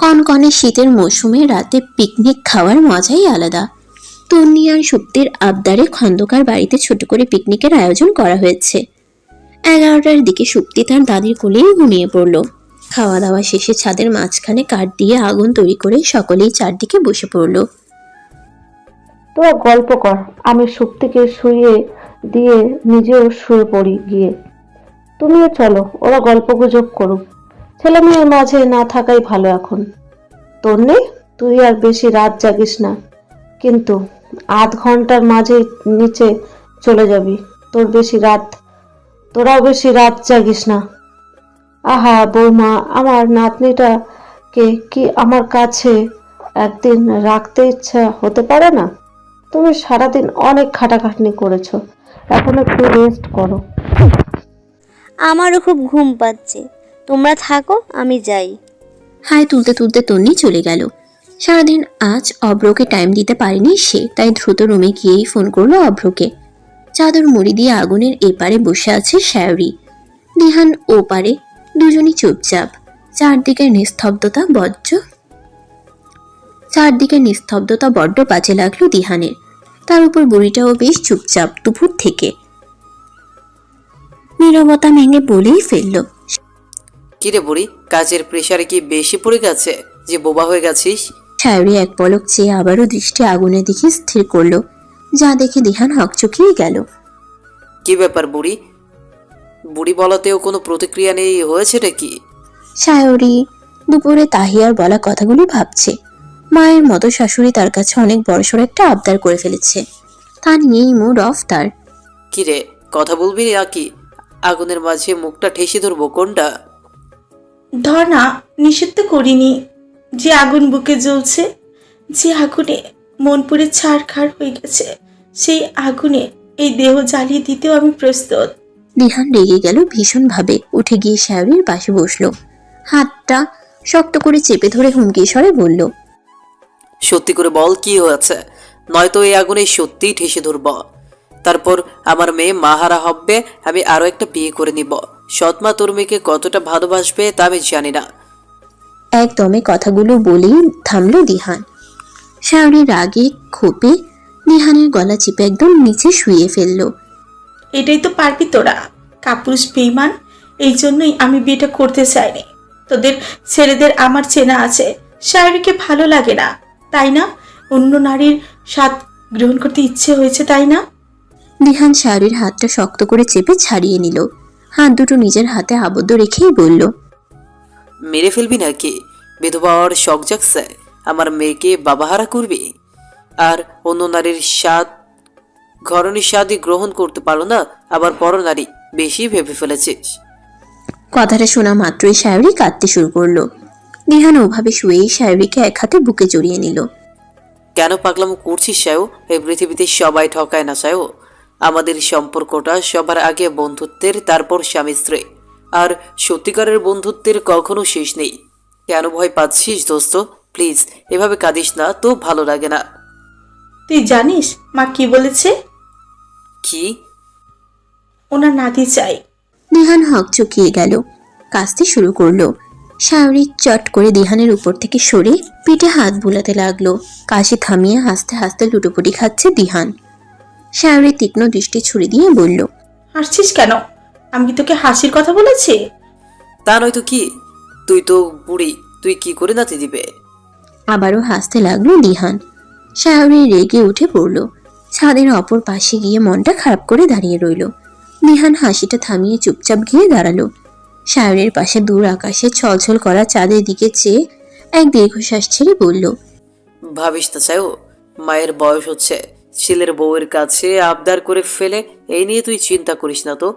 কনকনে শীতের মৌসুমে রাতে পিকনিক খাওয়ার মজাই আলাদা। তন্নি আর সুপ্তির আবদারে খন্দকার বাড়িতে ছোট করে পিকনিকের আয়োজন করা হয়েছে। 11টার দিকে সুপ্তি তার দাদির কোলেই ঘুমিয়ে পড়ল। খাওয়া দাওয়া শেষে ছাদের মাঝখানে কাঠ দিয়ে আগুন তৈরি করে সকলেই চারদিকে বসে পড়ল। তোরা গল্প কর, আমি সুপ্তিকে শুইয়ে দিয়ে নিজেও শুয়ে পড়ি গিয়ে। তুমিও চলো, ওরা গল্প গুজব করুক। ছেলে মেয়ের মাঝে না থাকাই ভালো এখন। তোর নেই, তুই আর বেশি রাত জাগিস না, কিন্তু আধ ঘন্টার মাঝে নিচে চলে যাবি। তোরাও বেশি রাত জাগিস না। আহা বৌমা, আমার নাতনিটাকে কি আমার কাছে একদিন রাখতে ইচ্ছা হতে পারে না? তুমি সারাদিন অনেক খাটাখাটনি করেছো, এখন একটু রেস্ট করো। আমারও খুব ঘুম পাচ্ছে, তোমরা থাকো, আমি যাই। হাই তুলতে তুলতে তন্নি চলে গেল। সারাদিন আজ অভ্রকে টাইম দিতে পারেনি সে, তাই দ্রুত রুমে গিয়েই ফোন করলো অভ্রকে। চাদর মুড়ি দিয়ে আগুনের এপারে বসে আছে শায়রি, দিহান ও পারে, দুজনই চুপচাপ। চারদিকের নিস্তব্ধতা বড্ড বাজে লাগলো দিহানের। তার উপর বুড়িটাও বেশ চুপচাপ দুপুর থেকে। নীরবতা ভেঙে বলেই ফেলল, কিরে বুড়ি, কাজের প্রেসারে কি বেশি পড়ে গেছে যে বোবা হয়ে গেছিস? শায়রি এক পলক চেয়ে আবারও দৃষ্টি আগুনের দিকে স্থির করলো, যা দেখে দিহান হকচকিয়ে গেল। কি ব্যাপার বুড়ি? বুড়ি বলাতেও কোনো প্রতিক্রিয়া নেই, হয়েছে নাকি? শায়রি দুপুরে তাহিয়ার বলা কথাগুলি ভাবছে। মায়ের মতো শাশুড়ি তার কাছে অনেক বড়সড় একটা আবদার করে ফেলেছে, তা নিয়েই মুড অফ তার। কিরে, কথা বলবি নাকি? আগুনের মাঝে মুখটা ঠেসে ধরবো কোনটা? ধর না, নিষেধ তো করিনি। যে আগুন বুকে জ্বলছে, যে আগুনে মন পুড়ে ছারখার হয়ে গেছে, সেই আগুনে এই দেহ জ্বালিয়ে দিতেও আমি প্রস্তুত। দিহান রেগে গেল ভীষণ ভাবে, উঠে গিয়ে শায়রির পাশে বসলো। হাতটা শক্ত করে চেপে ধরে হুমকি স্বরে বলল, সত্যি করে বল কি হয়েছে, নয়তো এই আগুনে সত্যিই ঠেসে ধরব। তারপর আমার মেয়ে মাহারা হবে, আমি আরো একটা বিয়ে করে নিব। সৎমা তোর মেয়েকে কতটা ভালোবাসবে তা আমি জানি না। একদমে কথাগুলো বলেই থামলো দিহান। শায়রি রাগে ক্ষোভে দিহানের গলা চিপে একদম নিচে শুয়ে ফেললো। এটাই তো পারবি তোরা, কাপুরুষ বেঈমান। এই জন্যই আমি বিয়েটা করতে চাইনি। তোদের ছেলেদের আমার চেনা আছে, শায়রিকে ভালো লাগে না, তাই না? অন্য নারীর স্বাদ গ্রহণ করতে ইচ্ছে হয়েছে, তাই না? দিহান শায়রির হাতটা শক্ত করে চেপে ছাড়িয়ে নিল। হাত দুটো নিজের হাতে আবদ্ধ রেখেই বলল, মেরে ফেলবি নাকি? বিধবা হওয়ার শখ জাগছে? আমার মেয়েকে বাবাহারা করবি? আর অন্য নারীর স্বাদ, ঘরণী স্বাদই গ্রহণ করতে পারো না, আবার পর নারী বেশি ভেবে ফেলেছিস। কথাটা শোনা মাত্রই শায়রি কাঁদতে শুরু করলো। দিহান ওভাবে শুয়েই শায়রিকে এক হাতে বুকে জড়িয়ে নিল। কেন পাগলামো করছিস সায়ু? এই পৃথিবীতে সবাই ঠকায় না সায়ু। আমাদের সম্পর্কটা সবার আগে বন্ধুত্বের, তারপর স্বামী স্ত্রী। আর সত্যিকারের বন্ধুত্বের কখনো শেষ নেই। কেন ভয় পাচ্ছিস দোস্ত? প্লিজ এভাবে কাঁদিস না তো, ভালো লাগে না। তুই জানিস মা কি বলেছে? কি? ওনার নাতি চাই। দিহান হকচকিয়ে গেল, কাঁদতে শুরু করলো। শায়রি চট করে দিহানের উপর থেকে সরে পিঠে হাত বুলাতে লাগলো। কাশি থামিয়ে হাসতে হাসতে লুটোপুটি খাচ্ছে দিহান। শায়রি তীক্ষ্ণ দৃষ্টি ছুড়ে দিয়ে বলল, হাসছিস কেন? আমি কি তোকে হাসির কথা বলেছি? তা নয়তো কি? তুই তো বুড়ি, তুই কি করে নাতি দিবে? আবারও হাসতে লাগলো দিহান। শায়রি রেগে উঠে পড়ল। ছাদের অপর পাশে গিয়ে মনটা খারাপ করে দাঁড়িয়ে রইল। দিহান হাসিটা থামিয়ে চুপচাপ গিয়ে দাঁড়ালো। শায়রির পাশে দূর আকাশে ছলছল করা চাঁদের দিকে চেয়ে এক দীর্ঘশ্বাস ছেড়ে বলল, ভাবিস না চাইও, মায়ের বয়স হচ্ছে, ছেলের বউয়ের কাছে আবদার করে ফেলে, এই নিয়ে তুই চিন্তা করিস না তো।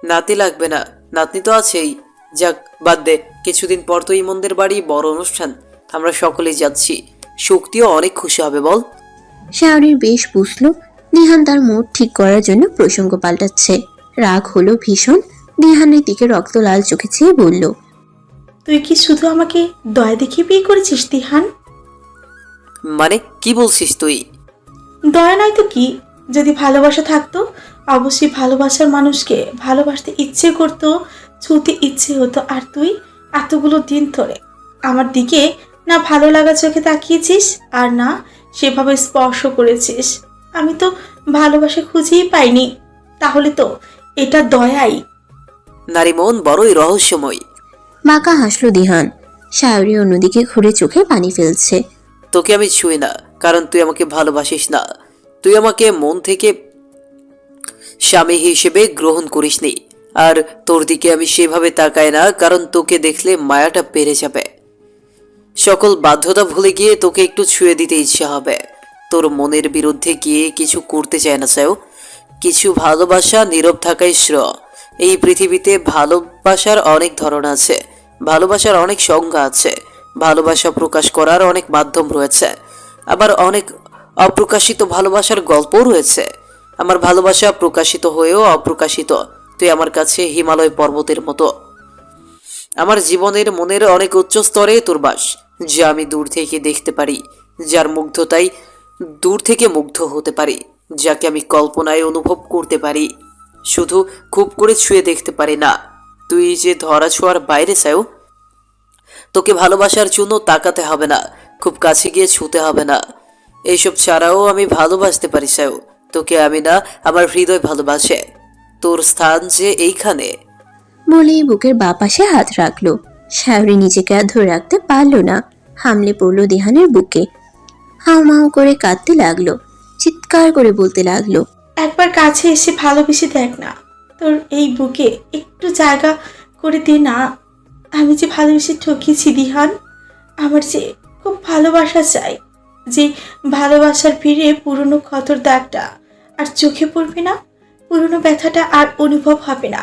নাতি লাগবে না, নাতনি তো আছেই। যাক বাদ দে, কিছুদিন পর তো ইমনদের বাড়ি বড় অনুষ্ঠান, আমরা সকলেই যাচ্ছি। শক্তিও অনেক খুশি হবে বল। শায়রির বেশ বুঝলো দিহান তার মুড ঠিক করার জন্য প্রসঙ্গ পাল্টাচ্ছে। রাগ হলো ভীষণ। দিহানের দিকে রক্ত লাল চোখে চেয়ে বলল, তুই কি শুধু আমাকে দয়া দেখিয়ে বিয়ে করেছিস দিহান? মানে কি বলছিস তুই? দয়া নয় তো কি? যদি ভালোবাসা থাকতো, অবশ্যই ভালোবাসার মানুষকে ভালোবাসতে ইচ্ছে করতো, ছুতে ইচ্ছে হতো। আর তুই এতগুলো দিন ধরে আমার দিকে না ভালো লাগা চোখে তাকিয়েছিস, আর না সেভাবে স্পর্শ করেছিস। আমি তো ভালোবাসা খুঁজেই পাইনি। তাহলে তো এটা দয়াই। নারী মন বড়ই রহস্যময়। বাঁকা হাসল দিহান। সায়রী অন্যদিকে ঘুরে চোখে পানি ফেলছে। তোকে আমি ছুঁই না, কারণ তুই আমাকে ভালোবাসিস না। তুই আমাকে মন থেকে স্বামী হিসেবে গ্রহণ করিসনি। আর তোর দিকে আমি সেভাবে তাকাই না, কারণ তোকে দেখলে মায়াটা বেড়ে যাবে। সকল বাধ্যতা ভুলে গিয়ে তোকে একটু ছুঁয়ে দিতে ইচ্ছা হবে। তোর মনের বিরুদ্ধে গিয়ে কিছু করতে চায় না চাও। কিছু ভালোবাসা নীরব থাকাই শ্রেয়। এই পৃথিবীতে ভালোবাসার অনেক ধরন আছে, ভালোবাসার অনেক সংজ্ঞা আছে, ভালোবাসা প্রকাশ করার অনেক মাধ্যম রয়েছে, আবার অনেক অপ্রকাশিত ভালোবাসার গল্পও রয়েছে। আমার ভালোবাসা প্রকাশিত হয়েও অপ্রকাশিত। তুই আমার কাছে হিমালয় পর্বতের মতো। আমার জীবনের মনের অনেক উচ্চ স্তরে তোর বাস, যা আমি দূর থেকে দেখতে পারি, যার মুগ্ধতায় দূর থেকে মুগ্ধ হতে পারি, যাকে আমি কল্পনায় অনুভব করতে পারি, শুধু খুব করে ছুঁয়ে দেখতে পারি না। তুই যে ধরা ছোঁয়ার বাইরে চাও। তোকে ভালোবাসার জন্য তাকাতে হবে না, খুব কাছে গিয়ে ছুঁতে হবে না। এইসব ছাড়াও আমি ভালোবাসতে পারি চাও। তোকে আমি না, আমার হৃদয় ভালোবাসে। তোর স্থান যে এইখানে। বলেই বুকের বাঁ পাশে হাত রাখলো। সায়রী নিজেকে আর ধরে রাখতে পারল না, হামলে পড়লো দিহানের বুকে। হাউমাউ করে কাঁদতে লাগলো, চিৎকার করে বলতে লাগলো, একবার কাছে এসে ভালোবেসে দেখ না। তোর এই বুকে একটু জায়গা করে দে না। আমি যে ভালোবেসে ঠকিয়েছি দিহান। আমার যে খুব ভালোবাসা চাই, যে ভালোবাসার ভিড়ে পুরনো ক্ষতর দাগটা আর চোখে পড়বে না, পুরনো ব্যথাটা আর অনুভব হবে না।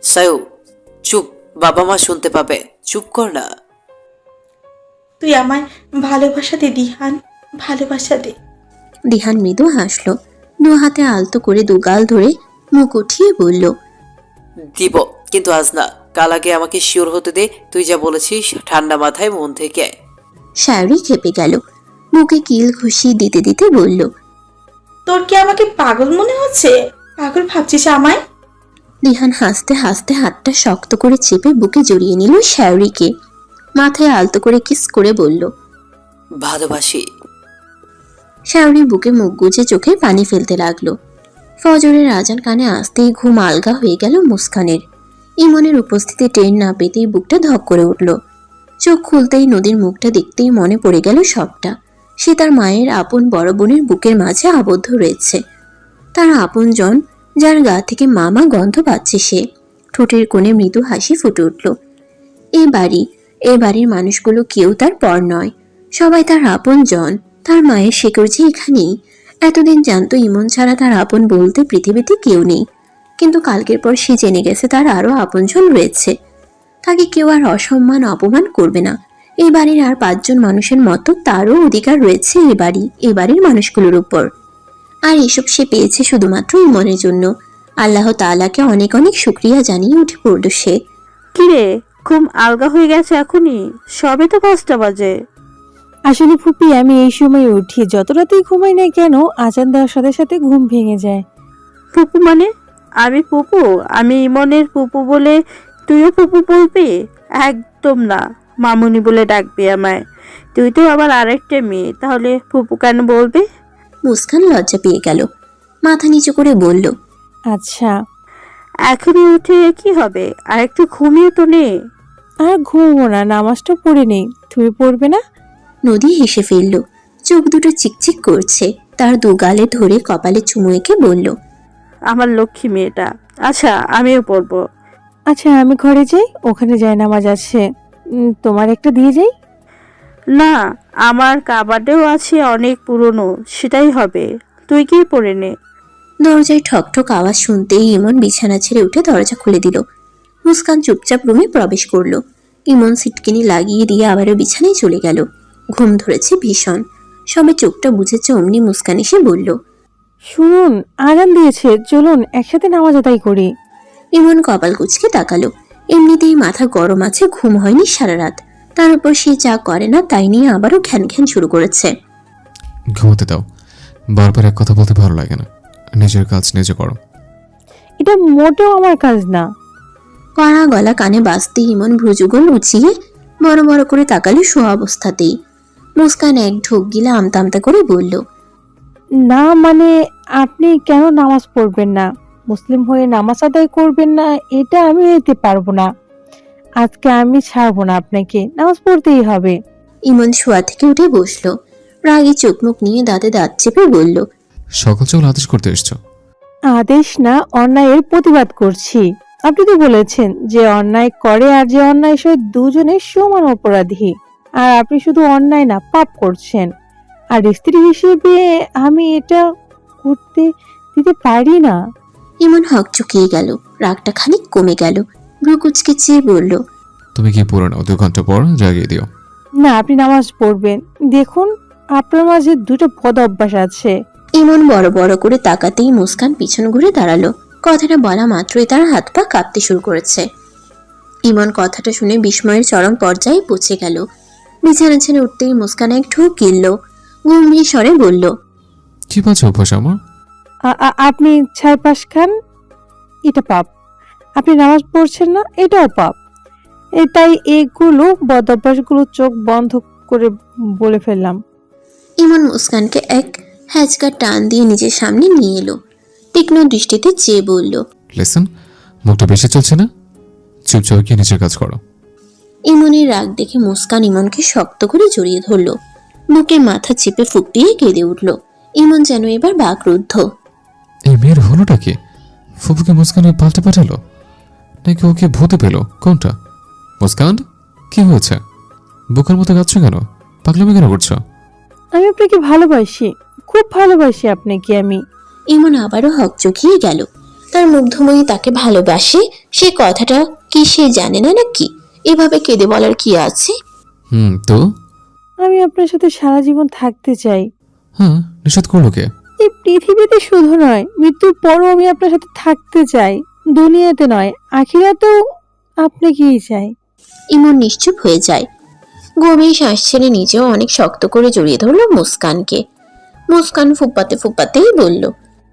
সায়ু চুপ, বাবা মা শুনতে পাবে, চুপ কর না। তুই আমায় ভালোবাসা দে দিহান, ভালোবাসা দে। দিহান মৃদু হাসলো, দু হাতে আলতো করে দুগাল ধরে মুখ উঠিয়ে বলল, দিব, কিন্তু আজ না, কাল আগে আমাকে শিওর হতে দে। তুই যা বলেছিস ঠান্ডা মাথায় মন থেকে। সায়রী খেপে গেল, মুখে কিল ঘুষি দিতে দিতে বলল, তোর কি আমাকে পাগল মনে হচ্ছে? পাগল ভাবছিস আমায়? দিহান হাসতে হাসতে হাতটা শক্ত করে চেপে বুকে জড়িয়ে নিল সায়রীকে। মাথায় আলতো করে কিস করে বলল, ভালোবাসি। সায়রী বুকে মুখ গুজে চোখে পানি ফেলতে লাগলো। ফজরের আজান কানে আসতেই ঘুম আলগা হয়ে গেল মুস্কানের। ইমনের উপস্থিতি টের না পেতেই বুকটা ধক করে উঠল। চোখ খুলতেই নদীর মুখটা দেখতেই মনে পড়ে গেল সবটা। সে তার মায়ের আপন বড় বোনের বুকের মাঝে আবদ্ধ রয়েছে। তার আপন জন, যার গা থেকে মামা গন্ধ পাচ্ছে সে। ঠোঁটের কোণে মৃদু হাসি ফুটে উঠল। এ বাড়ির মানুষগুলো কেউ তার পর নয়, সবাই তার আপন জন। তার মায়ের শেকড় যে এখানেই। এতদিন জানতো ইমন ছাড়া তার আপন বলতে পৃথিবীতে কেউ নেই, কিন্তু কালকের পর সে জেনে গেছে তার আরো আপনজন রয়েছে। তাকে কেউ আর অসম্মান অপমান করবে না। এই বাড়ির আর 5 জন মানুষের মতো তারও অধিকার রয়েছে এ বাড়ির মানুষগুলোর উপর। আর এসব সে পেয়েছে শুধুমাত্র ইমনের জন্য। আল্লাহ তাআলাকে অনেক অনেক শুকরিয়া জানিয়ে উঠে পড়ল সে। কিরে, ঘুম আলগা হয়ে গেছে এখনই? সবে তো 5টা বাজে। আসলে ফুপি, আমি এই সময় উঠি, যত রাতেই ঘুমাই না কেন আজান দেওয়ার সাথে সাথে ঘুম ভেঙে যায়। পুপু মানে? আমি পুপু? আমি ইমনের পুপু বলে তুইও পুপু বলবি? একদম না, মামুনি বলে ডাকবি আমায়। তুই তো আবার আরেকটা মেয়ে, তাহলে পুপু কেন বলবি? মুস্কান লজ্জা পেয়ে গেল, মাথা নিচু করে বলল, আচ্ছা। এখনই উঠে কি হবে? আর একটু ঘুমিয়ে তো নে। আর ঘুমবো না, নামাজটা পড়ে নেই। তুমি পড়বে না? নদী হেসে ফেলল, চোখ দুটো চিকচিক করছে। তার দু গালে ধরে কপালে চুমু এঁকে বলল, আমার লক্ষ্মী মেয়েটা। আচ্ছা, আমিও পড়বো। আচ্ছা, আমি ঘরে যাই, ওখানে যাই নামাজ আছে, তোমার একটা দিয়ে যাই। না, আমার কাবাডেও আছে অনেক পুরনো, সেটাই হবে। তুই কি পড়ে নে। দরজায় ঠকঠক আওয়াজ শুনতেই ইমন বিছানা ছেড়ে উঠে দরজা খুলে দিল। মুস্কান চুপচাপ রুমে প্রবেশ করলো। ইমন সিটকিনি লাগিয়ে দিয়ে আবারও বিছানায় চলে গেল। ঘুম ধরেছে ভীষণ। সবে চোখটা বুঝেছে অমনি মুস্কান এসে বলল, শুনুন, আজান দিয়েছে, চলুন একসাথে নামাজ আদায় করি। ইমন কপাল কুঁচকে তাকালো। এমনিতেই মাথা গরম আছে, ঘুম হয়নি সারা রাত। তার উপর সে যা করে না তাই নিয়ে আবারও ঘ্যান ঘ্যান শুরু করেছে। ঘুমোতে দাও, বারবার এক কথা বলতে ভালো লাগে না। নিজের কাজ নিজে করো। এটা মোটেও আমার কাজ না। কড়া গলা কানে বাজতে ইমন ভ্রুযুগল উঁচিয়ে বড় বড় করে তাকালো শোয়া অবস্থাতেই। মুস্কান এক ঢোক গিলে আমতা আমতা করে বলল, না মানে আপনি কেন নামাজ পড়বেন না? মুসলিম হয়ে নামাজ আদায় করবেন না এটা আমি নিতে পারবো না। আজকে আমি ছাড়বো না, আপনাকে নামাজ পড়তেই হবে। ইমন শোয়া থেকে উঠে বসলো। রাগে চোখ মুখ নিয়ে দাঁতে দাঁত চেপে বলল, সকাল সকাল আদেশ করতে এসছো? আদেশ না, অন্যায়ের প্রতিবাদ করছি। আপনি তো বলেছেন যে অন্যায় করে আর যে অন্যায় সে দুজনে সমান অপরাধী, আর আপনি শুধু অন্যায় না পাপ করছেন। আর স্ত্রী হিসেবে আমি এটা করতে দিতে পারি না। ইমন হক চুকিয়ে গেল। রাগটা খানিক কমে গেল। ভ্রু কুচকে চেয়ে বলল, তুমি কি পড়ে নাও, 2 ঘন্টা পর জাগিয়ে দিও। না, আপনি নামাজ পড়বেন। দেখুন, আপনার মাঝে দুটো বদ অভ্যাস আছে। ইমন বড় বড় করে তাকাতেই মুস্কান পিছন ঘুরে দাঁড়ালো। কথাটা বলা মাত্রই তার হাত পা কাঁপতে শুরু করেছে। ইমন কথাটা শুনে বিস্ময়ের চরম পর্যায়ে পৌঁছে গেল। বিছানা ছেড়ে উঠতেই মুস্কান এক ঢোক গিলল। গম্ভীর স্বরে বলল, কি পাচ্ছে অভ্যাস আমার? আপনি 6 খান, এটা পাপ। আপনি নামাজ পড়ছেন না, এটাও পাপ। তাই এগুলো বদ অভ্যাসগুলো চোখ বন্ধ করে বলে ফেললাম। ইমন মুস্কানকে এক হ্যাচকা টান দিয়ে নিজের সামনে নিয়ে এলো। তীক্ষ্ণ দৃষ্টিতে চেয়ে বলল, লেসন, মুখটা বেশি চলছে না? চুপচাপ গিয়ে নিজের কাজ করো। ইমনের রাগ দেখে মুস্কান ইমনকে শক্ত করে জড়িয়ে ধরল। বুকে মাথা চেপে ফুপিয়ে কেঁদে উঠল। ইমন যেন এবার বাকরুদ্ধ। এই মেয়ের হলোটা কি? ফুপুকে মুস্কানে পাল্টে পাঠালো নাকি ওকে ভূতে পেল? কোনটা? মুস্কান, কি হয়েছে? বোকার মতো কাঁদছো কেন? পাগলামি কেন করছো? আমি আপনাকে ভালোবাসি, খুব ভালোবাসি আপনাকে আমি। ইমন আবারও হক চকিয়ে গেল। তার মুগ্ধময়ী তাকে ভালোবাসে সে কথাটা কি সে জানে না নাকি? এভাবে কেঁদে বলার কি আছে? তো আমি আপনার সাথে সারা জীবন থাকতে চাই। হ্যাঁ, নিষেধ করলো কে? এই পৃথিবীতে শুধু নয়, মৃত্যুর পরও আমি আপনার সাথে থাকতে চাই। দুনিয়াতে নয়, আখিরাতেও আপনাকেই চাই। ইমন নিশ্চুপ হয়ে যায়। গভীর শ্বাস ছেড়ে নিজেও অনেক শক্ত করে জড়িয়ে ধরলো মুস্কানকে। মুস্কান ফুপাতে ফুপাতেই বলল,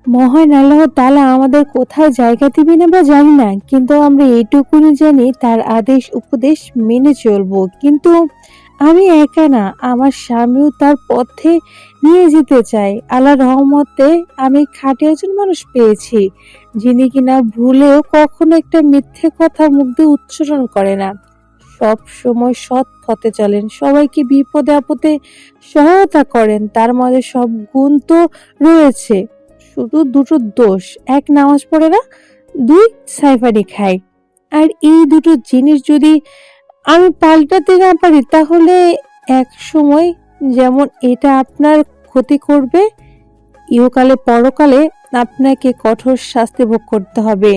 মহান আল্লাহ তাআলা আমাদের কোথায় জায়গা দিবেন বা জানি না, কিন্তু আমরা এইটুকুনি জানি তার আদেশ উপদেশ মেনে চলবো। কিন্তু আমি একা না, আমার স্বামীও তার পথে নিয়ে যেতে চাই। আল্লাহর রহমতে আমি খাঁটি একজন মানুষ পেয়েছি, যিনি কিনা ভুলেও কখনো একটা মিথ্যে কথা মুখ দিয়ে উচ্চারণ করে না, সব সময় সৎ পথে চলেন, সবাইকে বিপদে আপদে সহায়তা করেন। তার মাঝে সব গুণ তো রয়েছে, শুধু দুটো দোষ: 1 নামাজ পড়ে না, 2 সাইফারি খায়। আর এই দুটো জিনিস যদি আমি পাল্টাতে না পারি, তাহলে এক সময় যেমন এটা আপনার ক্ষতি করবে, ইহকালে পরকালে আপনাকে কঠোর শাস্তি ভোগ করতে হবে।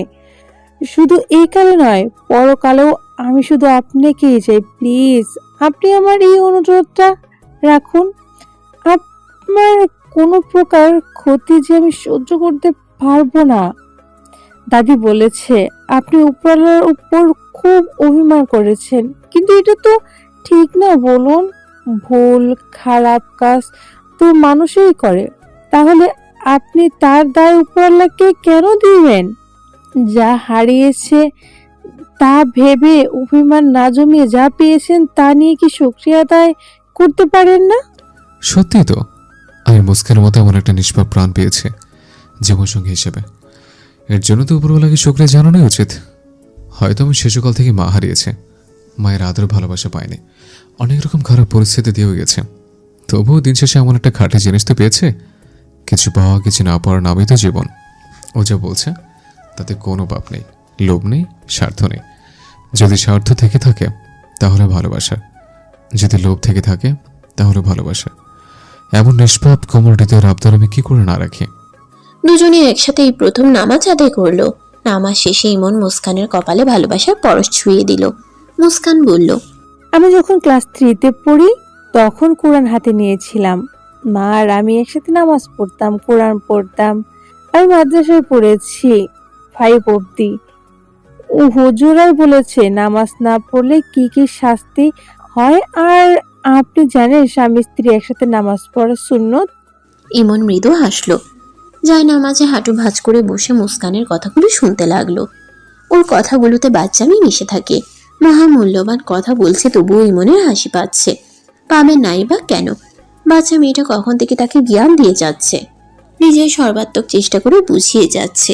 শুধু এই কালে নয়, পরকালেও আমি শুধু আপনাকেই চাই। প্লিজ, আপনি আমার এই অনুরোধটা রাখুন। আপনার কোনো প্রকার ক্ষতি যে আমি সহ্য করতে পারবো না। দাদি বলেছে আপনি উপরওয়ালার উপর খুব অভিমান করেছেন, কিন্তু এটা তো ঠিক না বলুন। ভুল খারাপ কাজ তো মানুষই করে, তাহলে আপনি তার দায় উপরওয়ালাকে কেন দিবেন? যা হারিয়েছে তা ভেবে অভিমান না জমিয়ে যা পেয়েছেন তা নিয়ে কি শুকরিয়া আদায় করতে পারেন না? সত্যি তো, আমি মুস্কানের মতো এমন একটা নিষ্পাপ প্রাণ পেয়েছি জীবনসঙ্গী হিসেবে। এর জন্য তো উপরওয়ালাকে শুকরিয়া জানানোই উচিত। হয়তো আমি শিশুকাল থেকে মা হারিয়েছে, মায়ের আদর ভালোবাসা পাইনি, অনেক রকম খারাপ পরিস্থিতি দিয়েও গেছে। তবুও দিন শেষে এমন একটা খাঁটি জিনিস তো পেয়েছে। কিছু পাওয়া কিছু না পাওয়ার নামই তো জীবন। ও যা বলছে তাতে কোনো পাপ নেই, লোভ নেই, স্বার্থ নেই। যদি স্বার্থ থেকে থাকে তাহলে ভালোবাসা, যদি লোভ থেকে থাকে তাহলে ভালোবাসা। এমন নিষ্পাপ কোমল হৃদয়ের আবদার আমি কি করে না রাখি? দুজনে একসাথে এই প্রথম নামাজ আদায় করলো। নামাজ শেষে ইমন মুস্কানের কপালে ভালোবাসার পরশ ছুঁয়ে দিল। মুস্কান বলল, আমি যখন ক্লাস 3-তে পড়ি তখন কোরআন হাতে নিয়েছিলাম। মা আর আমি একসাথে নামাজ পড়তাম, কোরআন পড়তাম। আমি মাদ্রাসায় পড়েছি 5 অবধি। হুজুরাই বলেছে নামাজ না পড়লে কি কি শাস্তি হয়। আর আপনি জানেন স্বামী স্ত্রী একসাথে নামাজ পড়া সুন্নত। ইমন মৃদু হাসলো। যায় নামাজে হাঁটু ভাঁজ করে বসে মুস্কানের কথাগুলো শুনতে লাগলো। ওর কথাগুলোতে বাচ্চামি মিশে থাকে। মহামূল্যবান কথা বলছে, তবুও ইমনের হাসি পাচ্ছে। পাবে নাই বা কেন? বাচ্চা মেয়েটা কখন থেকে তাকে জ্ঞান দিয়ে যাচ্ছে, নিজের সর্বাত্মক চেষ্টা করে বুঝিয়ে যাচ্ছে।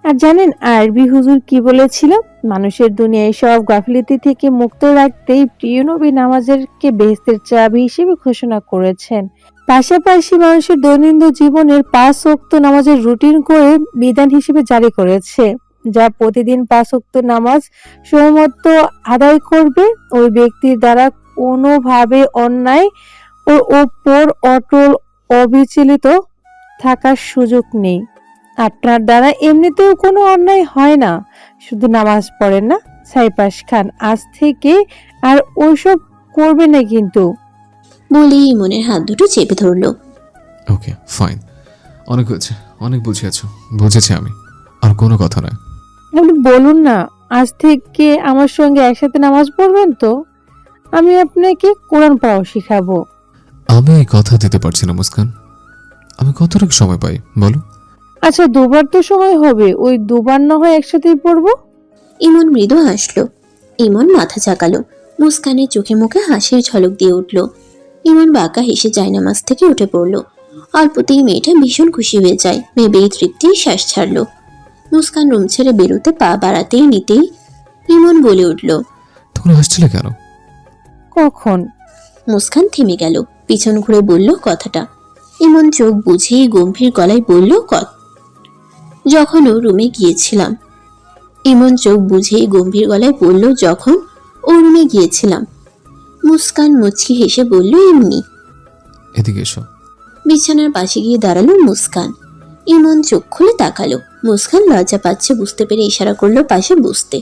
আর জানেন আরবি হুজুর কি বলেছিল? মানুষের দুনিয়ায় সব গাফিলতি থেকে মুক্ত রাখতেই প্রিয় নবী নামাজেরকে বেহেশতের চাবি হিসেবে ঘোষণা করেছেন। পাশাপাশি মানুষের দৈনন্দিন জীবনের 5 ওয়াক্ত নামাজের রুটিন করে বিধান হিসেবে জারি করেছে, যা প্রতিদিন 5 ওয়াক্ত নামাজ সময়মতো আদায় করবে ওই ব্যক্তির দ্বারা কোনোভাবে অন্যায় ওর ওপর অটল অবিচলিত থাকার সুযোগ নেই। আপনার দ্বারা এমনিতেও কোনো অন্যায় হয় না, শুধু নামাজ পড়েন না, সাইপাস খান, আজ থেকে আর ওইসব করবে না কিন্তু। বলেই ইমনের হাত দুটো চেপে ধরলো। ওকে ফাইন, অনেক হয়েছে, অনেক বুঝিয়েছ, বুঝেছি আমি, আর কোনো কথা নয়। আপনি বলুন না, আজ থেকে আমার সঙ্গে একসাথে নামাজ পড়বেন তো? আমি আপনাকে কোরআন পড়াও শিখাবো। আমি এই কথা দিতে পারছি না মুস্কান, আমি কতটুকু সময় পাই বলো? আচ্ছা, দুবার তো সময় হবে, ওই দুবার না হয় একসাথেই পড়বো। ইমন মৃদু হাসলো। ইমন মাথা চাকালো। মুস্কানের চোখে মুখে হাসির ঝলক দিয়ে উঠল। ইমন বাঁকা হেসে জায়নামাজ থেকে উঠে পড়ল। অল্পতেই মেয়েটা ভীষণ খুশি হয়ে যায়, ভেবেই তৃপ্তির শ্বাস ছাড়লো। মুস্কান রুম ছেড়ে বেরোতে পা বাড়াতেই নিতেই ইমন বলে উঠল, তখন হাসছিলে কেন? কখন? মুস্কান থেমে গেল, পিছন ঘুরে বলল কথাটা। ইমন চোখ বুঝেই গম্ভীর গলায় বলল, যখন ও রুমে গিয়েছিলাম। ইমন চোখ বুঝেই গম্ভীর গলায় বলল, যখন ও রুমে গিয়েছিলাম। মুস্কান মুচকি হেসে বলল, এমনি। এদিকে এসো। বিছানার পাশে গিয়ে দাঁড়ালো মুস্কান। ইমন চোখ খুলে তাকালো। মুস্কান লজ্জা পাচ্ছে বুঝতে পেরে ইশারা করলো পাশে বসতে।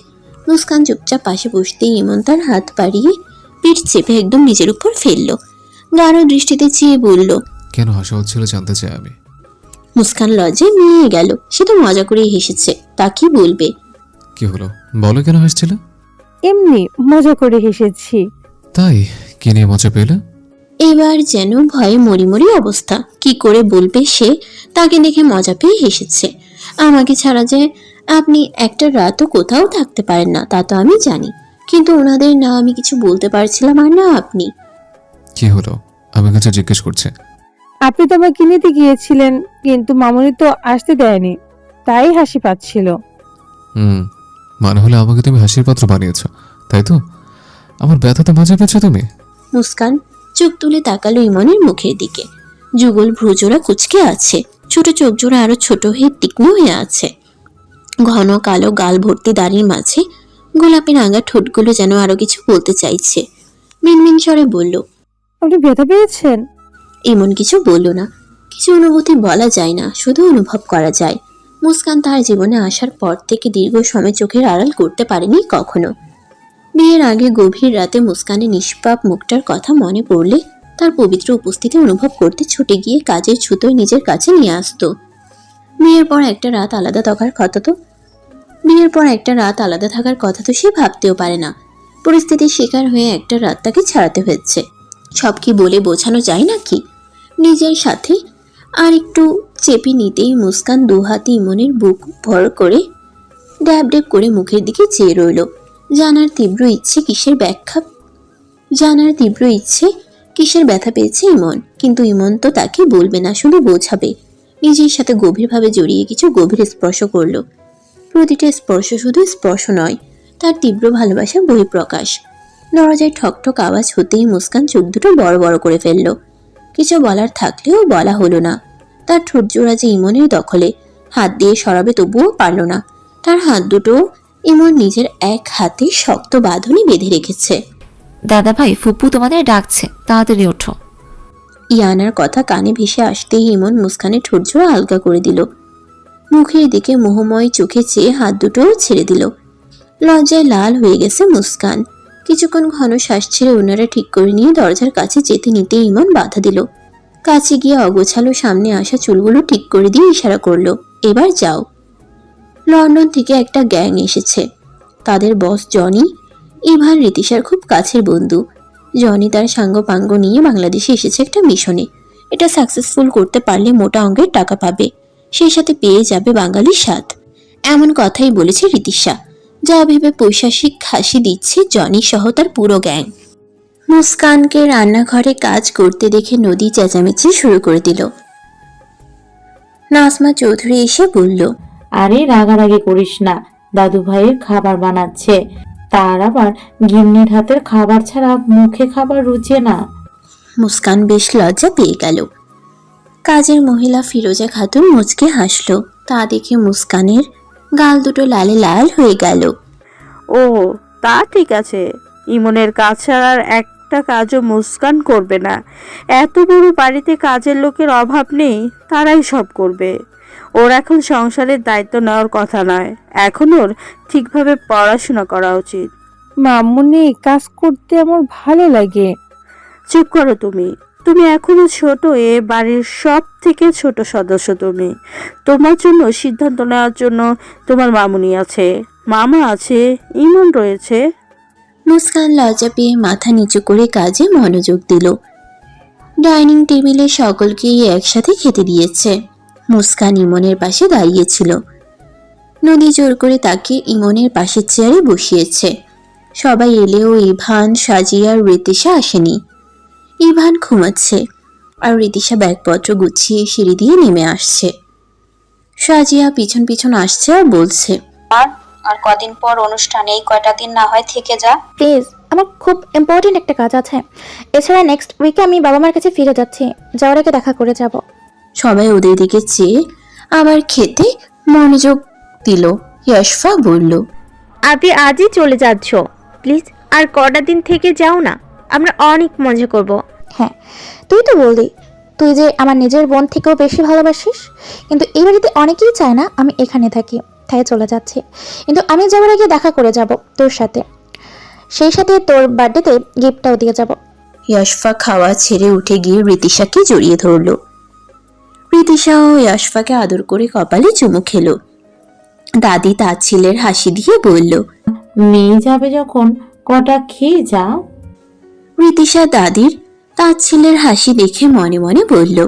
মুস্কান চুপচাপ পাশে বসতেই ইমন তার হাত বাড়িয়ে পিঠ চেপে একদম নিজের উপর ফেললো। গাঢ় দৃষ্টিতে চেয়ে বলল, কেন হাসা হচ্ছিল জানতে চাই আমি। মুস্কান লজ্জায় নিয়ে গেল। সে তো মজা করেই হেসেছে, তা কি বলবে? কি হলো বলো, কেন হাসছিলে? এমনি মজা করে হেসেছি। তাই? কি নিয়ে মজা পেলে? এবার যেন ভয়ে মরিমরি অবস্থা, কি করে বলবে সে? তাকে দেখে মজা পেয়ে হেসেছে। আমাকে ছাড়া যে আপনি একটা রাতও কোথাও থাকতে পারেন না, তা তো আমি জানি, কিন্তু ওনাদের না আমি কিছু বলতে পারছিলাম আর না আপনি। কি হলো আমার কাছে জিজ্ঞেস করছে? আপনি তো আমাকে নিতে গিয়েছিলেন, কিন্তু মামুনি তো আসতে দেয়নি, তাই হাসি পাচ্ছিল। মানে হলে আমাকে তুমি হাসির পাত্র বানিয়েছো, তাই তো? আমার ব্যথাতে মজা পেয়েছো তুমি? মুস্কান চোখ তুলে তাকালো ইমনের মুখের দিকে। যুগল ভ্রুজোড়া কুচকে আছে, ছোট চোখ জোড়া আরো ছোট হয়ে তীক্ষ্ণ হয়ে আছে। ঘন কালো গাল ভর্তি দাড়ির মাঝে গোলাপি রাঙা ঠোঁটগুলো যেন আরো কিছু বলতে চাইছে। মিনমিন স্বরে বলল, আপনি ব্যথা পেয়েছেন? এমন কিছু বলল না। কিছু অনুভূতি বলা যায় না, শুধু অনুভব করা যায়। মুস্কান তার জীবনে আসার পর থেকে দীর্ঘ সময় চোখের আড়াল করতে পারেনি কখনো। বিয়ের আগে গভীর রাতে মুস্কানের নিষ্পাপ মুখটার কথা মনে পড়লে তার পবিত্র উপস্থিতি অনুভব করতে ছুটে গিয়ে কাজের ছুতোয় নিজের কাছে নিয়ে আসতো। বিয়ের পর একটা রাত আলাদা থাকার কথা তো সে ভাবতেও পারে না। পরিস্থিতির শিকার হয়ে একটা রাত তাকে ছাড়াতে হয়েছে। সব কি বলে বোঝানো যায় নাকি? নিজের সাথে আর একটু চেপে নিতেই মুস্কান দু হাতে ইমনের বুক ভর করে ড্যাব ড্যাব করে মুখের দিকে চেয়ে রইল। জানার তীব্র ইচ্ছে কিসের ব্যথা পেয়েছে ইমন, কিন্তু ইমন তো তাকে বলবে না, শুধু বোঝাবে। নিজের সাথে গভীরভাবে জড়িয়ে কিছু গভীর স্পর্শ করলো। প্রতিটা স্পর্শ শুধু স্পর্শ নয়, তার তীব্র ভালোবাসার বহিঃপ্রকাশ। দরজায় ঠকঠক আওয়াজ হতেই মুস্কান চোখ দুটো বড় বড় করে ফেলল। কিছু বলার থাকলেও বলা হলো না। তার ঠোঁট জোড়া যে ইমনের দখলে, হাত দিয়ে সরাবে তবুও পারল না। তার হাত দুটো ইমন নিজের এক হাতে শক্ত বাঁধনে বেঁধে রেখেছে। দাদা ভাই, ফুপু তোমাদের ডাকছে, তাড়াতাড়ি ওঠো। ইয়ানার কথা কানে ভেসে আসতেই ইমন মুস্কানের ঠোঁট জোড়া আলগা করে দিল। মুখের দিকে মোহময় চোখে চেয়ে হাত দুটোও ছেড়ে দিল। লজ্জায় লাল হয়ে গেছে মুস্কান। কিছুক্ষণ ঘন শ্বাস ছেড়ে ওনারা ঠিক করে নিয়ে দরজার কাছে যেতে নিতে ইমন বাধা দিল। কাছে গিয়ে অগোছালো সামনে আসা চুলগুলো ঠিক করে দিয়ে ইশারা করলো, এবার যাও। লন্ডন থেকে একটা গ্যাং এসেছে। তাদের বস জনি, ইভান রীতিশার খুব কাছের বন্ধু। জনি তার সাঙ্গপাঙ্গ নিয়ে বাংলাদেশে এসেছে একটা মিশনে। এটা সাকসেসফুল করতে পারলে মোটা অঙ্কের টাকা পাবে, সেই সাথে পেয়ে যাবে বাঙালির স্বাদ। এমন কথাই বলেছে রীতিশা। যা ভেবে পৈশাসিক হাসি দিচ্ছে জনি সহ তার পুরো গ্যাং। মুস্কানকে রান্নাঘরে কাজ করতে দেখে নদী চেঁচামেচি শুরু করে দিল। নাজমা চৌধুরী এসে বলল, আরে রাগারাগি করিস না, দাদু ভাইয়ের খাবার বানাচ্ছে, তার আবার গিন্নির হাতের খাবার ছাড়া মুখে খাবার রুচে না। মুস্কান বেশ লজ্জা পেয়ে গেল। কাজের মহিলা ফিরোজা খাতুন মুচকে হাসল। তা দেখে মুস্কানের গাল দুটো লালে লাল হয়ে গেল। ও তা ঠিক আছে, ইমনের কাজ ছাড়ার একটা কাজও মুস্কান করবে না। এত বড় বাড়িতে কাজের লোকের অভাব নেই, তারাই সব করবে। ওর এখন সংসারের দায়িত্ব নেওয়ার কথা নয়, এখন ওর ঠিকভাবে পড়াশোনা করা উচিত। মামুনি, কাজ করতে আমার ভালো লাগে। চুপ করো তুমি, তুমি এখনো ছোট, এ বাড়ির সব থেকে ছোট সদস্য তুমি। তোমার জন্য সিদ্ধান্ত নেওয়ার জন্য তোমার মামুনি আছে, মামা আছে, ইমন রয়েছে। মুস্কান লজ্জা পেয়ে মাথা নিচু করে কাজে মনোযোগ দিল। ডাইনিং টেবিলে সকলকেই একসাথে খেতে দিয়েছে। মুস্কান ইমনের পাশে দাঁড়িয়েছিল। নদী জোর করে তাকে ইমনের পাশের চেয়ারে বসিয়েছে। সবাই এলেও ইভান, সাজিয়া আর ঋতিশা আসেনি। ইভান ঘুমাচ্ছে আর ঋতিশা ব্যাগপত্র গুছিয়ে সিঁড়ি দিয়ে নেমে আসছে। সাজিয়া পিছন পিছন আসছে আর বলছে, আর কদিন পর অনুষ্ঠানে এই কয়টা দিন না হয় থেকে যা প্লিজ, আমার খুব ইম্পর্টেন্ট একটা কাজ আছে। এছাড়া নেক্সট উইকে আমি বাবা মার কাছে ফিরে যাচ্ছি, যাওয়ার আগে দেখা করে যাব। সবাই ওদের দিকে চেয়ে আবার খেতে মনোযোগ দিল। ইয়াশফা বলল, আপনি আজই চলে যাচ্ছ, প্লিজ আর কটা দিন থেকে যাও না, আমরা অনেক মজা করব। হ্যাঁ, তুই তো বললি তুই যে আমার নিজের বোন থেকেও বেশি ভালোবাসিস, কিন্তু এই বাড়িতে অনেকেই চায় না আমি এখানে থাকি, তাই চলে যাচ্ছি। কিন্তু আমি যাওয়ার আগে দেখা করে যাব তোর সাথে, সেই সাথে তোর বার্থডেতে গিফটটাও দিয়ে যাব। ইয়াশফা খাওয়া ছেড়ে উঠে গিয়ে ঋতিশাকে জড়িয়ে ধরল। ঋতিশাও ইয়াশফাকে আদর করে কপালে চুমু খেলো। দাদি তার ছেলের হাসি দিয়ে বলল, মেয়ে যাবে যখন কটা খেয়ে যা। ঋতিশা দাদির তার ছেলের হাসি দেখে মনে মনে বলল,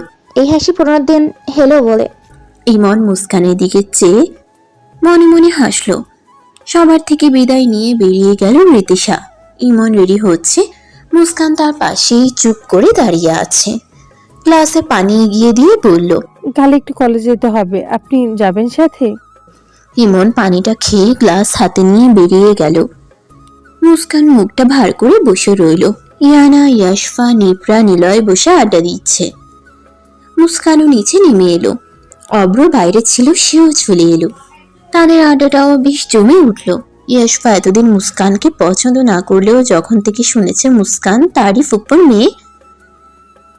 এই হাসি 15 দিন হেলো বলে। ইমন মুস্কানের দিকে চেয়ে মনে মনে হাসল। সবার থেকে বিদায় নিয়ে বেরিয়ে গেল ঋতিশা। ইমন রেডি হচ্ছে, মুস্কান তার পাশেই চুপ করে দাঁড়িয়ে আছে। গ্লাসে পানি এগিয়ে দিয়ে বলল, কাল একটু কলেজে যেতে হবে, আপনি যাবেন সাথে? ইমন পানিটা খেয়ে গ্লাস হাতে নিয়ে বেরিয়ে গেল। মুস্কান মুখটা ভার করে বসে রইল। ইয়ানা, ইয়াশফা, নিপরা, নিলয় বসে আড্ডা দিচ্ছে। মুস্কানও নিচে নেমে এলো। অব্র বাইরে ছিল, সেও চলে এলো। তাদের আড্ডাটাও বেশ জমে উঠল। ইয়াশফা এতদিন মুস্কানকে পছন্দ না করলেও যখন থেকে শুনেছে মুস্কান তারই ফুপ্পর মেয়ে,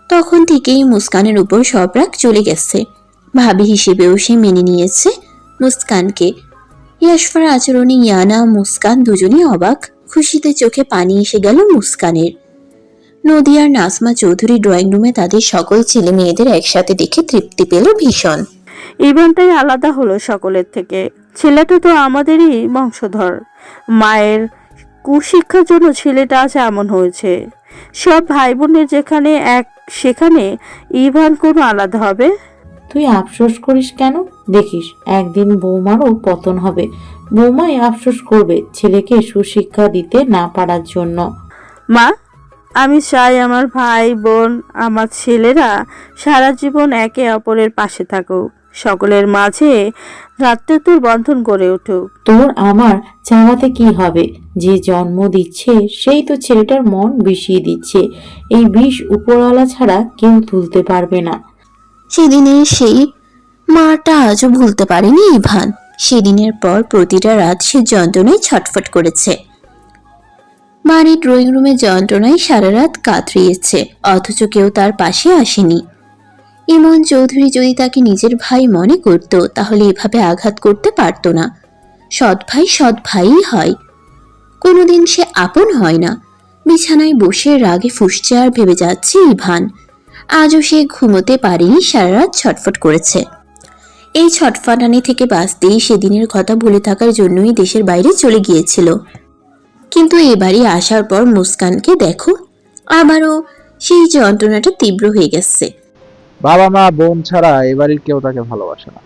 তখন থেকেই মুস্কানের উপর সব রাগ চলে গেছে। ভাবি হিসেবেও সে মেনে নিয়েছে মুস্কানকে। ইয়াশফার আচরণে ইয়ানা, মুস্কান দুজনেই অবাক। খুশিতে চোখে পানি এসে গেল মুস্কানের। নদী আর নাজমা চৌধুরী ড্রয়িং রুমে তাদের সকল ছেলে মেয়েদের একসাথে দেখে তৃপ্তি পেল ভীষণ। ইভেন্টটাই আলাদা হলো সকলের থেকে। ছেলেটা তো আমাদেরই বংশধর, মায়ের কুশিক্ষার জন্য ছেলেটা আজ এমন হয়েছে। সব ভাই বোনের যেখানে এক, সেখানে ইভান কোনো আলাদা হবে? তুই আফসোস করিস কেন? দেখিস একদিন বৌমারও পতন হবে, বৌমাই আফসোস করবে ছেলেকে সুশিক্ষা দিতে না পারার জন্য। মা, আমি চাই আমার ভাই বোন, আমার ছেলেরা সারা জীবন একে অপরের পাশে থাকুক, সকলের মাঝে ভ্রাতৃত্বের বন্ধন গড়ে উঠুক। তোর আমার চাওয়াতে কি হবে? যে জন্ম দিচ্ছে সেই তো ছেলেটার মন বিষিয়ে দিচ্ছে। এই বিষ উপরওয়ালা ছাড়া কেউ তুলতে পারবে না। সেদিনের সেই মাটা আজও ভুলতে পারেনি ইভান। সেদিনের পর প্রতিটা রাত সে যন্ত্রণায় ছটফট করেছে। বাড়ির ড্রয়িং রুমে যন্ত্রণায় সারা রাত কাতরিয়েছে, অথচ কেউ তার পাশে আসেনি। ইমন চৌধুরী যদি তাকে নিজের ভাই মনে করত তাহলে এভাবে আঘাত করতে পারত না। সৎ ভাই সৎ ভাইই হয়, কোনোদিন সে আপন হয় না। বিছানায় বসে রাগে ফুঁসছে আর ভেবে যাচ্ছে ইভান। আজও সে ঘুমোতে পারেনি, সারা রাত ছটফট করেছে। এই ছটফটানি থেকে বাঁচতেই সেদিনের কথা ভুলে থাকার জন্যই দেশের বাইরে চলে গিয়েছিল। কিন্তু এবারে আসার পর মুস্কানকে দেখো, আবারও সেই যন্ত্রণাটা তীব্র হয়ে গেছে। বাবা মা বোন ছাড়া এবাড়ির কেউ তাকে ভালোবাসে না।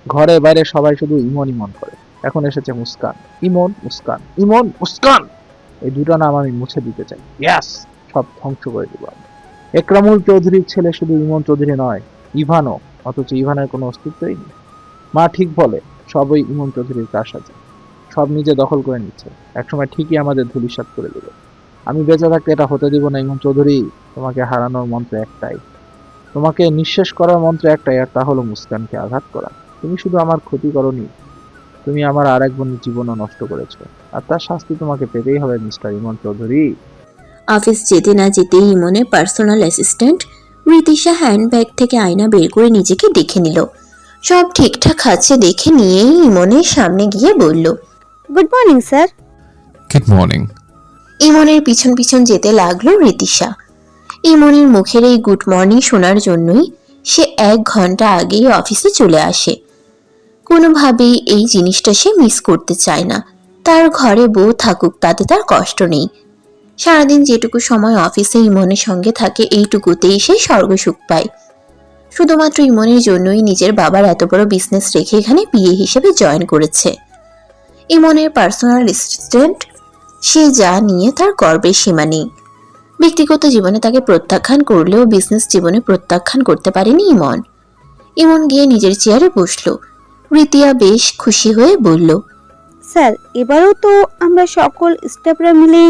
ঘরে বাইরে সবাই শুধু ইমন ইমন করে। এখন এসেছে মুস্কান। ইমন, মুস্কান, ইমন, মুস্কান, এই দুটো নাম আমি মুছে দিতে চাই। ইয়াস, সব ধ্বংস করে দিব আমি। একরামুল চৌধুরীর ছেলে শুধু ইমন চৌধুরী নয়, ইভানও, অথচ ইভানের কোনো অস্তিত্বই নেই। মা ঠিক বলে, সবই ইমন চৌধুরীর কারসাজি, সব নিজে দখল করে নিচ্ছে, একসময় ঠিকই আমাদের ধূলিসাৎ করে দেবে। আমি বেঁচে থাকতে এটা হতে দিব না ইমন চৌধুরী। তোমাকে হারানোর মন্ত্র একটাই, তোমাকে নিঃশেষ করার মন্ত্র একটাই, আর তা হলো মুস্কানকে আঘাত করা। তুমি শুধু আমার ক্ষতি করনি, তুমি আমার আর এক বোনের জীবনও নষ্ট করেছো, আর তার শাস্তি তোমাকে পেতেই হবে মিস্টার ইমন চৌধুরী। অফিস যেতে না যেতেই ইমনের পার্সোনাল অ্যাসিস্ট্যান্ট রিতিশা হ্যান্ডব্যাগ থেকে আয়না বের করে নিজেকে দেখে নিল। সব ঠিকঠাক আছে দেখে নিয়েই ইমনের সামনে গিয়ে বলল, good morning sir. Good morning. ইমনের পিছন পিছন যেতে লাগলো রিতিশা। ইমনের মুখের এই গুড মর্নিং শোনার জন্যই সে 1 ঘন্টা আগেই অফিসে চলে আসে। কোনোভাবেই এই জিনিসটা সে মিস করতে চায় না। তার ঘরে বউ থাকুক তাতে তার কষ্ট নেই। সারাদিন যেটুকু সময় অফিসে ইমনের সঙ্গে থাকে এইটুকুতেই সে স্বর্গসুখ পায়। শুধুমাত্র ইমনের জন্যই নিজের বাবার এত বড় বিজনেস রেখে এখানে বিয়ে হিসেবে জয়েন করেছে। ইমনের পার্সোনাল অ্যাসিস্ট্যান্ট, সে যা নিয়ে তার গর্বের সীমা নেই। ব্যক্তিগত জীবনে তাকে প্রত্যাখ্যান করলেও বিজনেস জীবনে প্রত্যাখ্যান করতে পারেনি ইমন। ইমন গিয়ে নিজের চেয়ারে বসলো। রিতিয়া বেশ খুশি হয়ে বলল, স্যার এবারও তো আমরা সকল স্টাফরা মিলে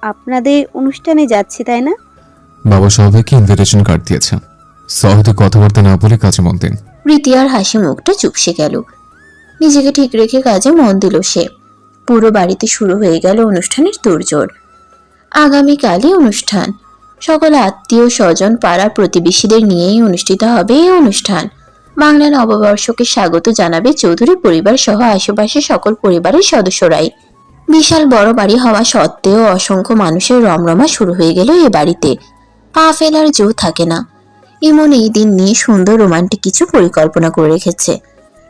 আপনাদের অনুষ্ঠানে যাচ্ছি, তাই না? বাবা সবাইকে ইনভিটেশন কার্ড দিয়েছে, সহজে কথাবার্তা না বলে কাজে মন দিন। রিতিয়ার হাসি মুখটা চুপসে গেল। নিজেকে ঠিক রেখে কাজে মন দিল সে। পুরো বাড়িতে শুরু হয়ে গেল অনুষ্ঠানের তোড়জোড়। আগামীকালই অনুষ্ঠান। সকল আত্মীয় স্বজন পাড়ার প্রতিবেশীদের নিয়েই অনুষ্ঠিত হবে এই অনুষ্ঠান। বাংলা নববর্ষকে স্বাগত জানাবে চৌধুরী পরিবার সহ আশেপাশে সকল পরিবারের সদস্যরাই। বিশাল বড় বাড়ি হওয়া সত্ত্বেও অসংখ্য মানুষের রমরমা শুরু হয়ে গেল এ বাড়িতে। পা ফেলার জো থাকে না। ইমন এই দিন নিয়ে সুন্দর রোমান্টিক কিছু পরিকল্পনা করে রেখেছে।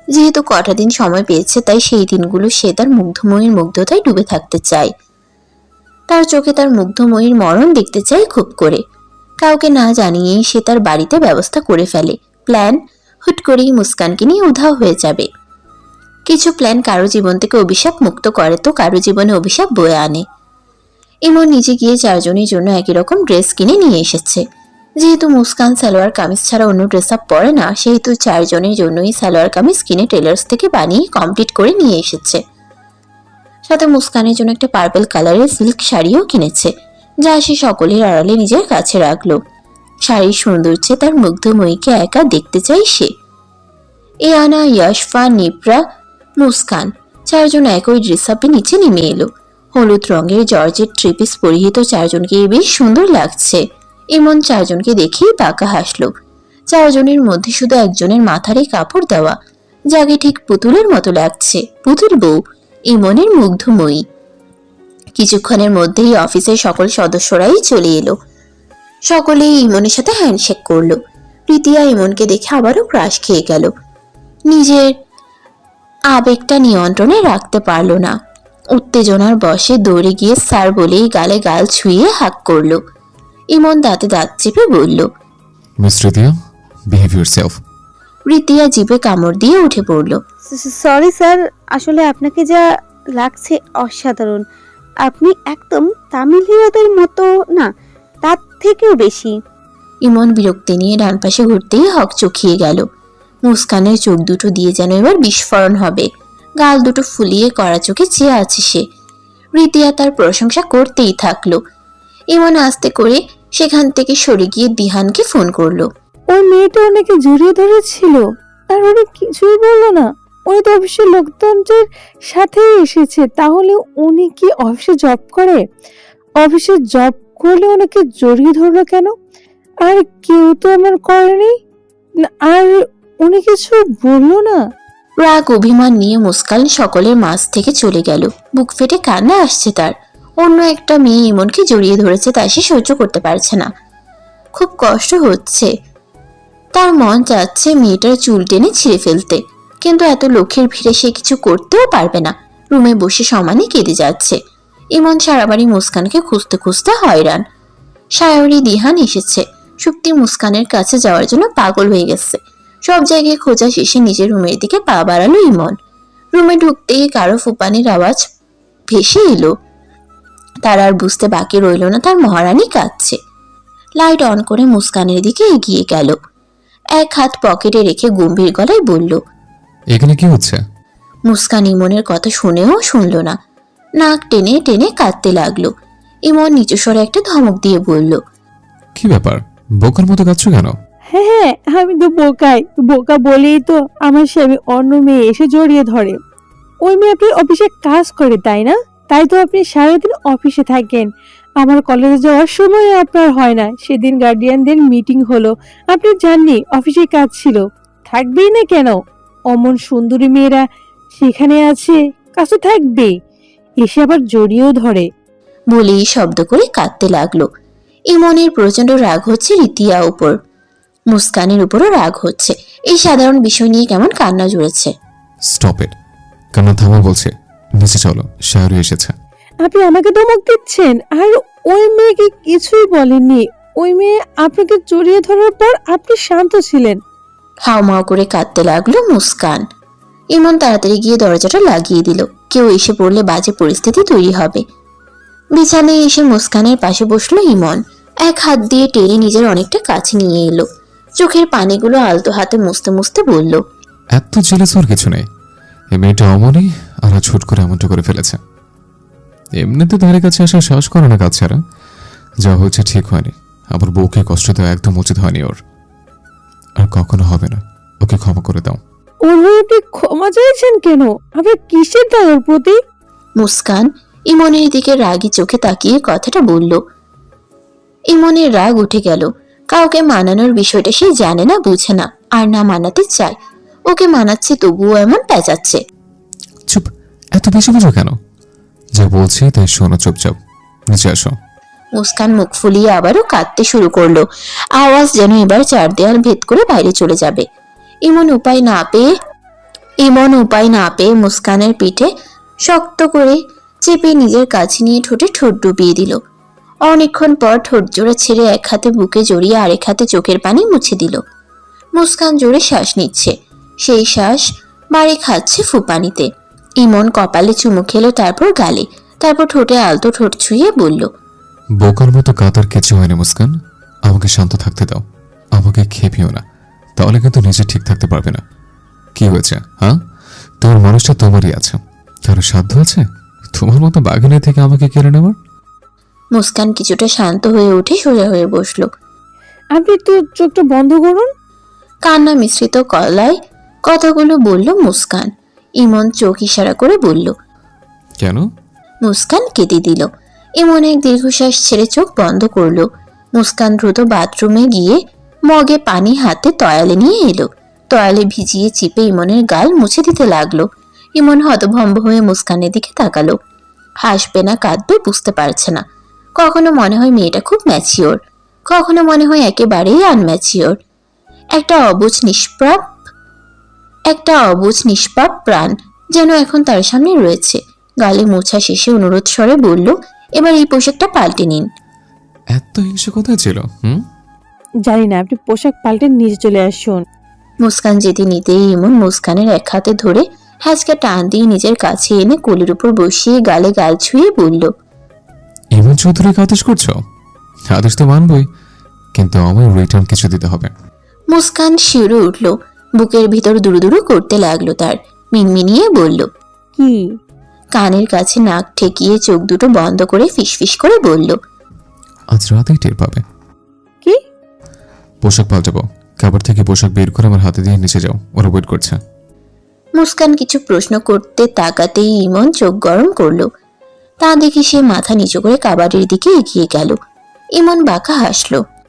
যেহেতু কটা দিন সময় পেয়েছে, তাই সেই দিনগুলো সে তার মুগ্ধময়ীর মুগ্ধতায় ডুবে থাকতে চায়। তার চোখে তার মুগ্ধময়ীর মরণ দেখতে চায় খুব করে। কাউকে না জানিয়েই সে তার বাড়িতে ব্যবস্থা করে ফেলে। প্ল্যান হুট করেই মুস্কানকে নিয়ে উধাও হয়ে যাবে। কিছু প্ল্যান কারো জীবন থেকে অভিশাপ মুক্ত করে তো কারো জীবনে অভিশাপ বয়ে আনে। ইমন নিজে গিয়ে 4 জনের জন্য একই রকম ড্রেস কিনে নিয়ে এসেছে। যেহেতু মুস্কান সালোয়ার কামিজ ছাড়া অন্য ড্রেস আপ পরে না, সেহেতু 4 জনের জন্যই সালোয়ার কামিজ কিনে টেলার্স থেকে বানিয়ে কমপ্লিট করে নিয়ে এসেছে। সাথে মুস্কানের জন্য একটা পার্পল কালারের সিল্ক শাড়িও কিনেছে, যা সে সকলের আড়ালে নিজের কাছে রাখলো। শাড়ির সৌন্দর্যে তার মুগ্ধময়ীকে একা দেখতে চাই সে। এয়ানা, ইয়াশফা, নিপ্রা, মুস্কান 4 জন একই ড্রেস আপে নিচে নেমে এলো। হলুদ রঙের জর্জেট থ্রিপিস পরিহিত 4 জনকে বেশ সুন্দর লাগছে। ইমন 4 জনকে দেখেই বাঁকা হাসলো। 4 জনের মধ্যে শুধু একজনের মাথারে কাপড় দেওয়া, যাকে ঠিক পুতুলের মতো লাগছে। পুতুল বউ ইমনের মুগ্ধময়ী। কিছুক্ষণের মধ্যেই অফিসের সকল সদস্যরাই চলে এলো। সকলেই ইমনের সাথে হ্যান্ডশেক করলো। রিতিয়া ইমনকে দেখে আবারও ক্রাশ খেয়ে গেল। নিজের আবেগটা নিয়ন্ত্রণে রাখতে পারল না। উত্তেজনার বশে দৌড়ে গিয়ে স্যার বলেই গালে গাল ছুঁয়ে হাঁক করলো। ইমন দাঁতে দাঁত চেপে বলল, মিস রিতিয়া, বিহেভ ইউরসেলফ। রিতিয়া জিভে কামড় দিয়ে উঠে পড়ল। সরি স্যার, আসলে আপনাকে যা লাগছে অসাধারণ। আপনি একদম তামিল হিরোদের মতো না, তার থেকেও বেশি। ইমন বিরক্তি নিয়ে ডান পাশে ঘুরতেই হক চকিয়ে গেল। মুস্কানের চোখ দুটো দিয়ে যেন এবার বিস্ফোরণ হবে। গাল দুটো ফুলিয়ে কড়া চোখে চেয়ে আছে সে। রিতিয়া তার প্রশংসা করতেই থাকলো। ইমন আস্তে করে সেখান থেকে সরে গিয়ে দিহানকে ফোন করলো। ওই মেয়েটা ওনাকে জড়িয়ে ধরেছিল আর উনি কিছুই বললো না। উনি তো অফিসের লোকজনের সাথেই এসেছে, তাহলে উনি কি অফিসে জব করে? অফিসে জব করলে ওনাকে জড়িয়ে ধরলো কেন? আর কেউ তো আমার করেনি, আর উনি কিছু বললো না। রাগ অভিমান নিয়ে মুস্কান সকলের মাঝ থেকে চলে গেল। বুক ফেটে কান্না আসছে তার। অন্য একটা মেয়ে ইমনকে জড়িয়ে ধরেছে, তাই সে সহ্য করতে পারছে না। খুব কষ্ট হচ্ছে। তার মন চাচ্ছে মেয়েটার চুল টেনে ছিঁড়ে ফেলতে, কিন্তু এত লোকের ভিড়ে সে কিছু করতেও পারবে না। রুমে বসে সমানে কেঁদে যাচ্ছে। ইমন সারা বাড়ি মুস্কানকে খুঁজতে খুঁজতে হয়রান। সায়রি, দিহান এসেছে। শুক্তি মুস্কানের কাছে যাওয়ার জন্য পাগল হয়ে গেছে। সব জায়গায় খোঁজা শেষে নিজের রুমের দিকে পা বাড়ালো ইমন। রুমে ঢুকতেই কারো ফুপানির আওয়াজ ভেসে এলো। তার আর বুঝতে বাকি রইল না তার মহারানী কাঁদছে। লাইট অন করে মুস্কানের দিকে এগিয়ে গেল। এক হাত পকেটে রেখে গম্ভীর গলায় বলল, এখানে কি হচ্ছে? মুস্কান ইমনের কথা শুনেও শুনল না, নাক টেনে টেনে কাঁদতে লাগলো। ইমন নিচু স্বরে একটা ধমক দিয়ে বলল, কি ব্যাপার, বোকার মতো কাঁদছো কেন? হ্যাঁ, আমি তো বোকা বলেই তো আমার স্বামী অন্য মেয়ে এসে জড়িয়ে ধরে। ওই মেয়ে আপনি অফিসে কাজ করে, তাই না? তাই তো আপনি সারাদিন অফিসে থাকেন। আমার কলেজে যাওয়ার সময় আপনার হয় না। সেদিন গার্ডিয়ানদের মিটিং হলো, আপনি জাননি, অফিসে কাজ ছিল, থাকবেই না কেন? অমন সুন্দরী মেয়েরা সেখানে আছে, কাছে থাকবে, এসে আবার জড়িয়েও ধরে। বলেই শব্দ করে কাঁদতে লাগলো। ইমনের প্রচন্ড রাগ হচ্ছে রিতিয়া উপর, মুস্কানের উপরও রাগ হচ্ছে। এই সাধারণ বিষয় নিয়ে কেমন কান্না জুড়েছে। স্টপ ইট, কান্না থামা বলছে। নিচে চলো, শাহরু এসেছে। আপনি আমাকে ধমক দিচ্ছেন? আর ওই মেয়েকে কিছুই বলেননি। ওই মেয়ে আপনাকে জড়িয়ে ধরার পর আপনি শান্ত ছিলেন। হাউমাউ করে কাঁদতে লাগলো মুস্কান। ইমন তাড়াতাড়ি গিয়ে দরজাটা লাগিয়ে দিল, কেউ এসে পড়লে বাজে পরিস্থিতি তৈরি হবে। বিছানায় এসে মুস্কানের পাশে বসলো ইমন। এক হাত দিয়ে টেনে নিজের অনেকটা কাছে নিয়ে এলো। চোখের পানিগুলো আলতো হাতে মুছতে মুছতে বলল, এত জেলেস ওর কিছু নেই। এই মেয়েটা অমনই, আর ছুট করে এমনটা করে ফেলেছে। এমনিতে ধারে কাছে আসা সাহস করে না কাজ ছাড়া। যা হয়েছে ঠিক হয়নি, আবার বউকে কষ্ট দেওয়া একদম উচিত হয়নি ওর, আর কখনো হবে না। ওকে ক্ষমা করে দাও। ওর হয়ে আপনি ক্ষমা চাইছেন কেন? আপনার কিসের দায় ওর প্রতি? মুস্কান ইমনের দিকে রাগী চোখে তাকিয়ে কথাটা বলল। ইমনের রাগ উঠে গেল। কাউকে মানানোর বিষয়টা সে জানে না, বুঝে না, আর না মানাতে চায়। ওকে মানাচ্ছে তবুও এমন পেঁচাচ্ছে। চুপ, এত বেশি বুঝো কেন? যা বলছি তাই শোনো, চুপচাপ নিচে আসো। মুস্কান মুখ ফুলিয়ে আবারও কাঁদতে শুরু করলো। আওয়াজ যেন এবার চার দেয়াল ভেদ করে বাইরে চলে যাবে। ইমন উপায় না পেয়ে মুস্কানের পিঠে শক্ত করে চেপে নিজের কাছে নিয়ে ঠোঁটে ঠোঁট ডুবিয়ে দিল। অনেকক্ষণ পর ঠোঁট জোড়া ছেড়ে এক হাতে বুকে জড়িয়ে আরেক হাতে চোখের পানি মুছে দিল। মুস্কান জোরে শ্বাস নিচ্ছে, সেই শ্বাস বাড়ি খাচ্ছে ফুপানিতে। ইমন কপালে চুমু খেলো, তারপর গালে, তারপর ঠোঁটে আলতো ঠোঁট ছুঁয়ে বলল, বোকার মতো কাতার কিছু হয়নি মুস্কান। আমাকে শান্ত থাকতে দাও, আমাকে খেপিও না, তাহলে কিন্তু নিজে ঠিক থাকতে পারবে না। কি হয়েছে? হ্যাঁ, তোমার মানুষটা তোমারই আছে, কারো সাধ্য আছে তোমার মতো বাঘিনী থেকে আমাকে কেড়ে নেওয়ার? মুস্কান কিছুটা শান্ত হয়ে উঠে সোজা হয়ে বসলো। আপনি তো চোখটা বন্ধ করুন। কান্না মিশ্রিত গলায় কথাগুলো বলল মুস্কান। ইমন চোখ ইশারা করে বলল, কেন? মুস্কান কেঁদে দিল। ইমন এক দীর্ঘশ্বাস ছেড়ে চোখ বন্ধ করলো। মুস্কান দ্রুত বাথরুমে গিয়ে মগে পানি হাতে তয়ালে নিয়ে এলো। তয়ালে ভিজিয়ে চিপে ইমনের গাল মুছে দিতে লাগলো। ইমন হতভম্ব হয়ে মুস্কানের দিকে তাকালো। হাসবে না কাঁদবে বুঝতে পারছে না। কখনো মনে হয় মেয়েটা খুব ম্যাচিওর, কখনো মনে হয় একেবারেই আনম্যাচিওর। একটা অবুঝ নিষ্পাপ প্রাণ যেন এখন তার সামনে রয়েছে। গালে মোছা শেষে অনুরোধ স্বরে বলল, এবার এই পোশাকটা পাল্টে নিন। এত হিংসা কোথায় ছিল? জানি না, আপনি পোশাক পাল্টে নিচে চলে আসুন। মুস্কান যেতে নিতেই ইমন মুস্কানের এক হাতে ধরে হ্যাঁচকা টান দিয়ে নিজের কাছে এনে কোলের উপর বসিয়ে গালে গাল ছুঁয়ে বলল, ইমন চৌধুরীকে আদেশ করছো? আদেশ তো মানবই, কিন্তু আমার রিটার্ন কিছু দিতে হবে। মুস্কান শিউরে উঠল, বুকের ভিতর দুরুদুরু করতে লাগলো তার। মিনমিনিয়ে বলল, কি? কানের কাছে নাক ঠেকিয়ে চোখ দুটো বন্ধ করে ফিসফিস করে বলল, আজ রাতেই টের পাবে। কি? পোশাক পাল্টাবো, কাপড় থেকে পোশাক বের করে আমার হাতে দিয়ে নিচে যাও, ওরা ওয়েট করছে। মুস্কান কিছু প্রশ্ন করতে তাকাতেই ইমন চোখ গরম করলো। তা দেখে সে মাথা নিচু করে কাবাডির দিকে এগিয়ে গেল। ইমন বাঁকা হাসলো।